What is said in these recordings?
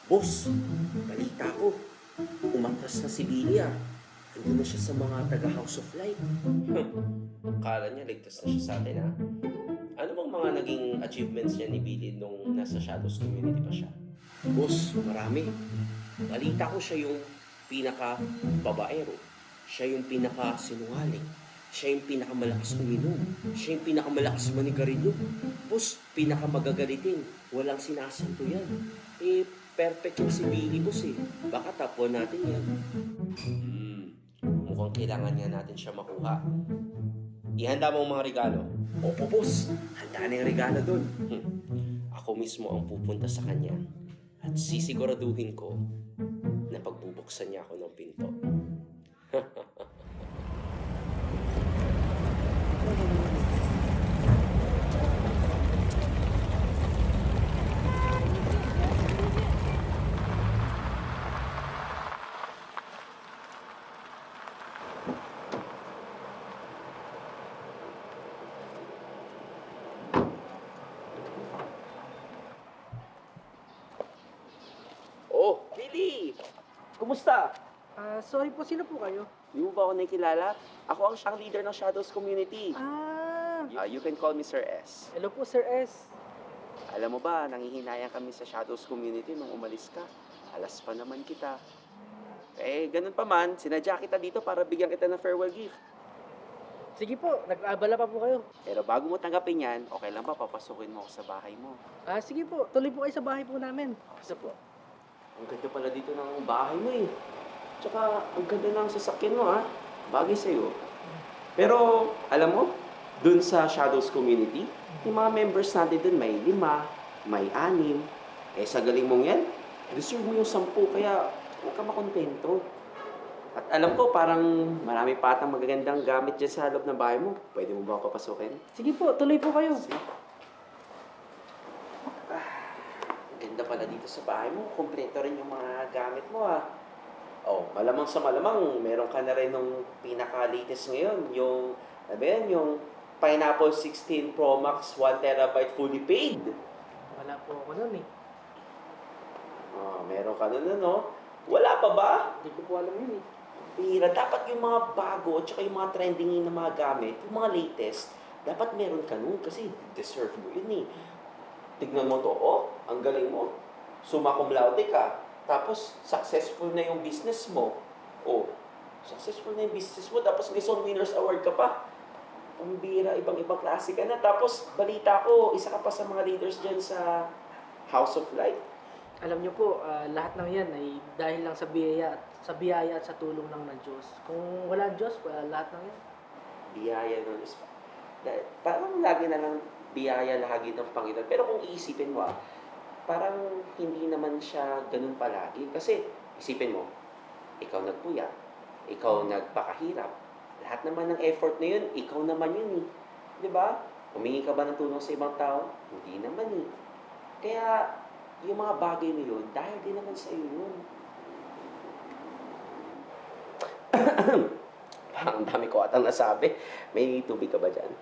Boss, balita ko. Umatras na si Billy ah. Andun na siya sa mga taga House of Light. Kala niya ligtas na siya sa atin ah. Ano bang mga naging achievements niya ni Billy nung nasa Shadows community pa siya? Boss, marami. Balita ko siya yung pinaka-babaero. Siya yung pinaka-sinungaling. Siya yung pinakamalakas uminom. Siya yung pinakamalakas manigarilyo. Boss, pinakamagagalitin. Walang sinasanto yan. Eh, perfect yung si Billy, boss eh. Baka top 1 natin yan. Mukhang kailangan niya natin siya makuha. Ihanda mo ang mga regalo. Opo, boss. Handa na yung regalo doon. Ako mismo ang pupunta sa kanya at sisiguraduhin ko na pagbubuksan niya ako ng pinto. Oh, Billy! Kumusta? Sorry po, sino po kayo? Di mo ba ako nakilala? Ako ang siyang leader ng Shadows Community. You can call me Sir S. Hello po, Sir S. Alam mo ba, nangihinayang kami sa Shadows Community nung umalis ka. Alas pa naman kita. Eh, ganun pa man, sinadya kita dito para bigyan kita ng farewell gift. Sige po, nag-aabala pa po kayo. Pero bago mo tanggapin yan, okay lang ba papasukin mo ako sa bahay mo? Sige po, tuloy po kayo sa bahay po namin. Kasi po, ang ganda pala dito ng bahay mo eh. Tsaka, ang ganda ng sasakyan mo ah. Bagay sa'yo. Pero, alam mo, dun sa Shadows Community, yung mga members natin dun may 5, may 6. Eh, sa galing mong yan, deserve mo yung 10, kaya huwag ka makontento. At alam ko, parang marami pa atang magagandang gamit dyan sa loob ng bahay mo. Pwede mo ba ako papasukin? Sige po, tuloy po kayo. Ang ganda pala dito sa bahay mo. Kompleto rin yung mga gamit mo ah. Oh, malamang sa malamang, meron ka na rin nung pinaka-latest ngayon. Yung, ano ba yan? Yung Pineapple 16 Pro Max 1TB fully paid. Wala po ako nun eh. Oh, meron ka na no? Wala pa ba? Hindi ko po alam yun eh. Pira, dapat yung mga bago at saka yung mga trending na mga gamit, yung mga latest, dapat meron ka nun kasi deserve mo yun eh. Tignan mo to, oh, ang galing mo. Summa cum laude ka. Tapos, successful na yung business mo. Oh, successful na yung business mo. Tapos, may Son Winners Award ka pa. Pambira, ibang-ibang klase ka na. Tapos, balita ko, isa ka pa sa mga leaders dyan sa House of Light. Alam niyo po, lahat ng yan ay dahil lang sa biyaya at sa tulong lang ng Diyos. Kung wala ang Diyos, wala lahat ng yan. Biyaya nun is parang lagi na lang biyaya lagi ng Panginoon. Pero kung iisipin mo parang hindi naman siya ganun palagi. Kasi isipin mo, ikaw nagpuyat, ikaw nagpakahirap. Lahat naman ng effort na yun, ikaw naman yun eh. Di ba? Humingi ka ba ng tulong sa ibang tao? Hindi naman eh. Kaya yung mga bagay na yun, dahil din naman sa iyo yun. Parang ang dami ko atang nasabi. May tubig ka ba dyan?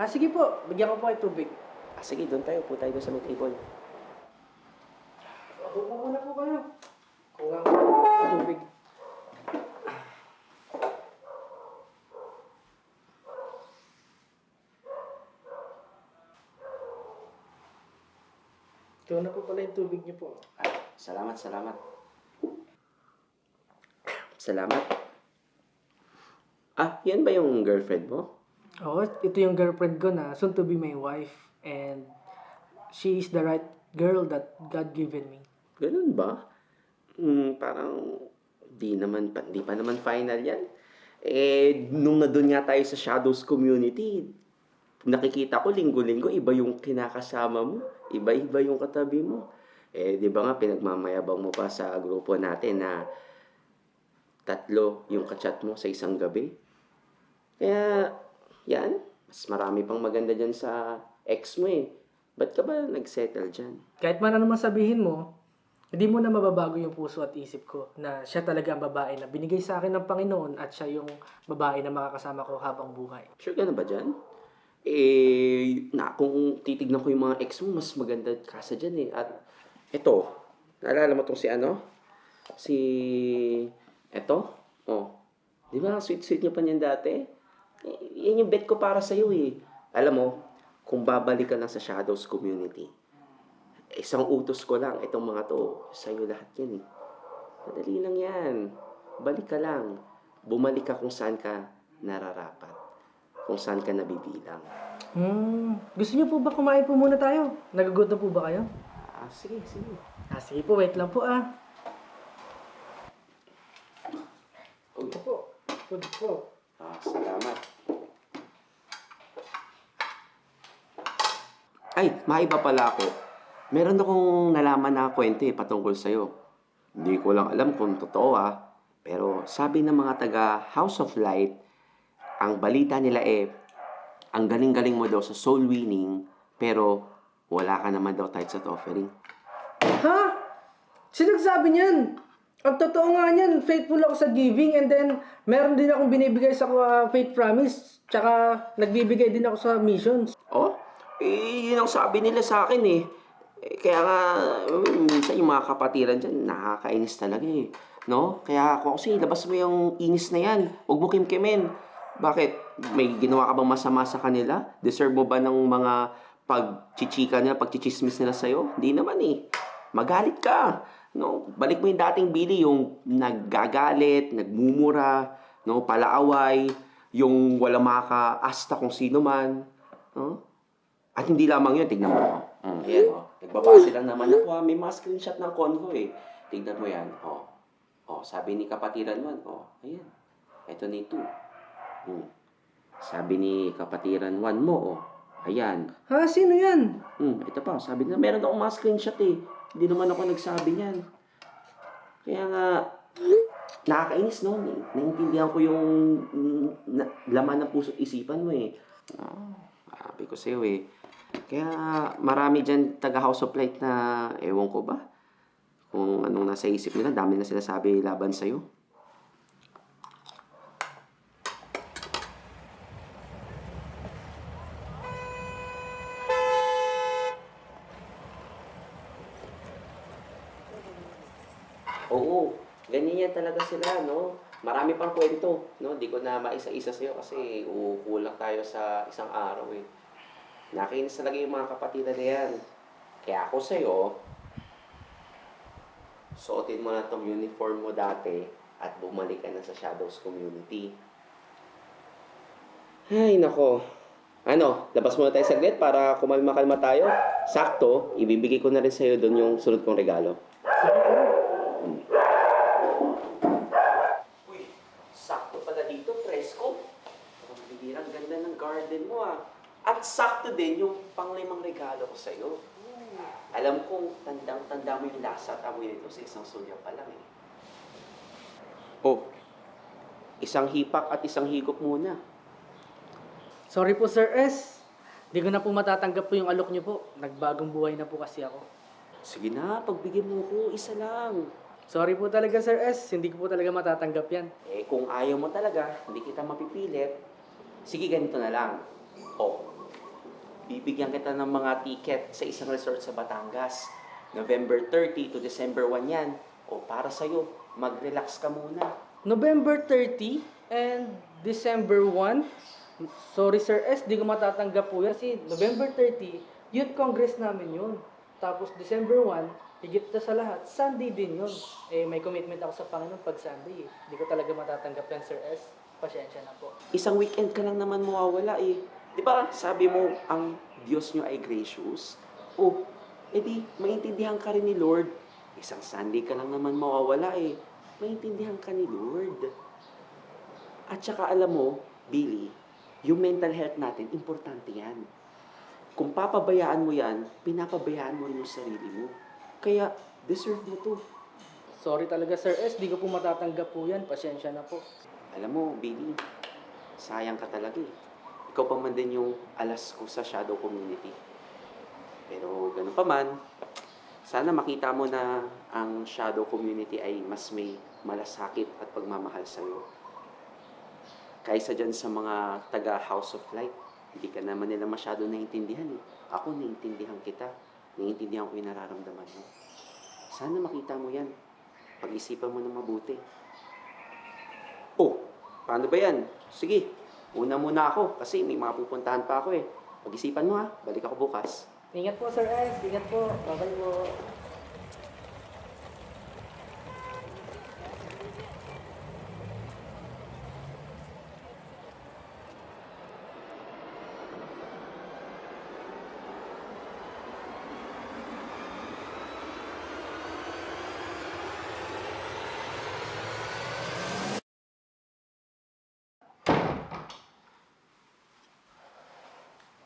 Sige po, bigyan ko po kayo tubig. Sige, doon tayo. Po tayo doon sa may table. Upo muna po kayo. Kuha ko ng tubig. Ito na po pala yung tubig niyo po. Salamat, salamat. Salamat. Yan ba yung girlfriend mo? Oo, ito yung girlfriend ko na soon to be my wife. And she is the right girl that God given me. Ganun ba? Parang di pa naman final yan. Eh, nung nandun nga tayo sa Shadows Community, nakikita ko linggo-linggo, iba yung kinakasama mo. Iba-iba yung katabi mo. Eh, di ba nga, pinagmamayabang mo pa sa grupo natin na 3 yung kachat mo sa isang gabi. Kaya, yan, mas marami pang maganda dyan sa ex mo eh. Ba't ka ba nagsettle dyan? Kahit man ano man sabihin mo, hindi mo na mababago yung puso at isip ko na siya talaga ang babae na binigay sa akin ng Panginoon at siya yung babae na makakasama ko habang buhay. Sure ka na ba dyan? Kung titignan ko yung mga ex mo, mas maganda kasa dyan eh. At ito, Naalala mo tong si ano? Si... Eto? Oh. Di ba, sweet-sweet niyo pa niyan dati? Yan yung bet ko para sa'yo eh. Alam mo, kung babalik ka lang sa Shadows community, isang utos ko lang, itong mga to, sa'yo lahat yan eh. Madali lang yan. Balik ka lang. Bumalik ka kung saan ka nararapat. Kung saan ka nabibilang. Gusto niyo po ba kumain po muna tayo? Nagugutom po ba kayo? Sige, sige. Sige po, wait lang po ah. Uy, Food po. salamat. Ay, maiba pala ako. Meron akong nalaman na kwento patungkol sa'yo. Hindi ko lang alam kung totoo Pero sabi ng mga taga House of Light, ang balita nila ang galing-galing mo daw sa soul winning, pero wala ka naman daw tithes at offering. Ha? Sinagsabi niyan? Ang totoo nga niyan, faithful ako sa giving and then meron din akong binibigay sa faith promise. Tsaka nagbibigay din ako sa missions. Oh, yun ang sabi nila sa akin Kaya nga, minsan yung mga kapatiran dyan, nakakainis talaga No? Kaya ako kasi, labas mo yung inis na yan. Huwag mo kimkimin. Bakit? May ginawa ka bang masama sa kanila? Deserve mo ba ng mga pagchichika nila, pagchichismis nila sa'yo? Hindi naman Magalit ka. No? Balik mo yung dating Billy, yung naggagalit, nagmumura, no? Palaaway, yung wala makaasta kung sino man. No? At hindi lamang yun, tignan mo. Ayan, nagbabase lang naman ako May mga screenshot ng convo Tignan mo yan. Sabi ni kapatiran 1, ayan. Ito ni 2. Sabi ni kapatiran 1 mo, ayan. Ha? Sino yan? Ito pa, sabi na, meron akong mga screenshot Hindi naman ako nagsabi niyan. Kaya nga, nakakainis no. Naiintindihan ko yung laman ng puso't isipan mo sabi ko sa'yo Kaya marami dyan taga House of Light na ewan ko ba kung anong nasa isip nila. Dami na sila sabi laban sa'yo. Oo, ganyan yan talaga sila, no? Marami pang kwento, no? Di ko na maisa-isa sa'yo kasi kulang tayo sa isang araw Nakinis talaga yung mga kapatiran na yan. Kaya ako sa'yo, suotin mo na tong uniform mo dati at bumalik ka na sa Shadows community. Ay, nako. Ano, labas muna tayo saglit para kumalma-kalma tayo. Sakto, ibibigay ko na rin sa'yo doon yung sunod kong regalo. Uy, sakto pala dito, presko. Ang bibirang ganda ng garden mo At sakto din yung panglimang regalo ko sa'yo. Alam kong tandang-tanda mo yung lasa at amoy nito sa isang sulya pa lang isang hipak at isang higop muna. Sorry po Sir S. Di ko na po matatanggap po yung alok niyo po. Nagbagong buhay na po kasi ako. Sige na, pagbigyan mo ko, isa lang. Sorry po talaga Sir S. Hindi ko po talaga matatanggap yan. Kung ayaw mo talaga, hindi kita mapipilit, sige ganito na lang. Bibigyan kita ng mga ticket sa isang resort sa Batangas. November 30 to December 1 yan. Para sa'yo, mag-relax ka muna. November 30 and December 1? Sorry Sir S, di ko matatanggap po yan. Kasi November 30, Youth Congress namin yun. Tapos December 1, higit na sa lahat, Sunday din yun. May commitment ako sa Panginoon pag Sunday Di ko talaga matatanggap yan Sir S. Pasensya na po. Isang weekend ka lang naman mawawala Di ba sabi mo, ang Diyos nyo ay gracious? Edi, maintindihan ka rin ni Lord. Isang Sunday ka lang naman mawawala Maintindihan ka ni Lord. At saka alam mo, Billy, yung mental health natin, importante yan. Kung papabayaan mo yan, pinapabayaan mo rin yung sarili mo. Kaya, deserve mo to. Sorry talaga Sir S, di ko po matatanggap po yan. Pasensya na po. Alam mo, Billy, sayang ka talaga Ikaw pa man din yung alas ko sa Shadow Community. Pero ganun pa man, sana makita mo na ang Shadow Community ay mas may malasakit at pagmamahal sa'yo. Kaysa dyan sa mga taga House of Light, hindi ka naman nila masyado naiintindihan Ako, naiintindihan kita. Naiintindihan ko yung nararamdaman mo. Sana makita mo yan. Pag-isipan mo ng mabuti. Oh, paano ba yan? Sige, una muna ako kasi may mga pupuntahan pa ako eh. Pag-isipan mo ha, balik ako bukas. Ingat po, Sir S. Ingat po. Bye-bye po.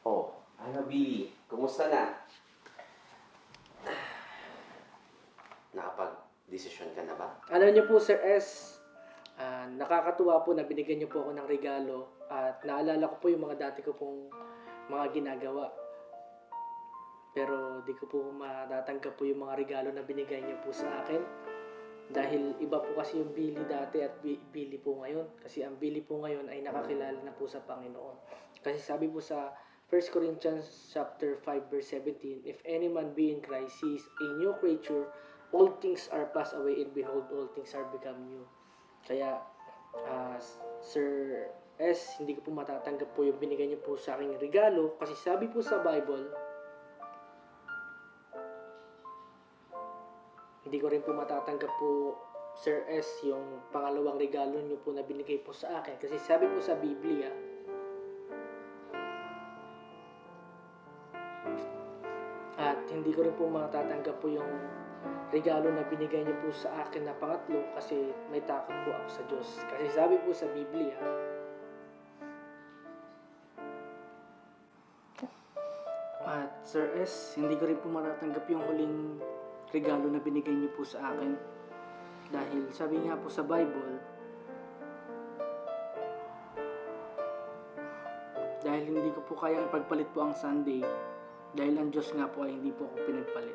Oh, ano Billy? Kumusta na? Nakapag-desisyon ka na ba? Alam niyo po, Sir S, nakakatuwa po na binigyan niyo po ako ng regalo at naalala ko po yung mga dati ko pong mga ginagawa. Pero di ko po matatanggap po yung mga regalo na binigay niyo po sa akin. Dahil iba po kasi yung Billy dati at Billy po ngayon. Kasi ang Billy po ngayon ay nakakilala na po sa Panginoon. Kasi sabi po sa 1 Corinthians chapter 5 verse 17, if any man be in Christ, he is a new creature. All things are passed away and behold, all things are become new. Kaya, Sir S, hindi ko po matatanggap po yung binigay niyo po sa aking regalo. Kasi sabi po sa Bible, hindi ko rin po matatanggap po, Sir S, yung pangalawang regalo niyo po na binigay po sa akin. Kasi sabi po sa Biblia, at hindi ko rin po matatanggap po yung regalo na binigay niyo po sa akin na pangatlo kasi may takot po ako sa Diyos. Kasi sabi po sa Biblia, at Sir S, hindi ko rin po matatanggap yung huling regalo na binigay niyo po sa akin. Dahil sabi nga po sa Bible, dahil hindi ko po kayang ipagpalit po ang Sunday, dahil ang Diyos nga po ay hindi po ako pinagpalit.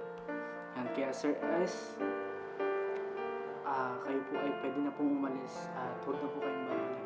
Yan, kaya Sir S, kayo po ay pwede na pong umalis at huwag na po kayong babalik.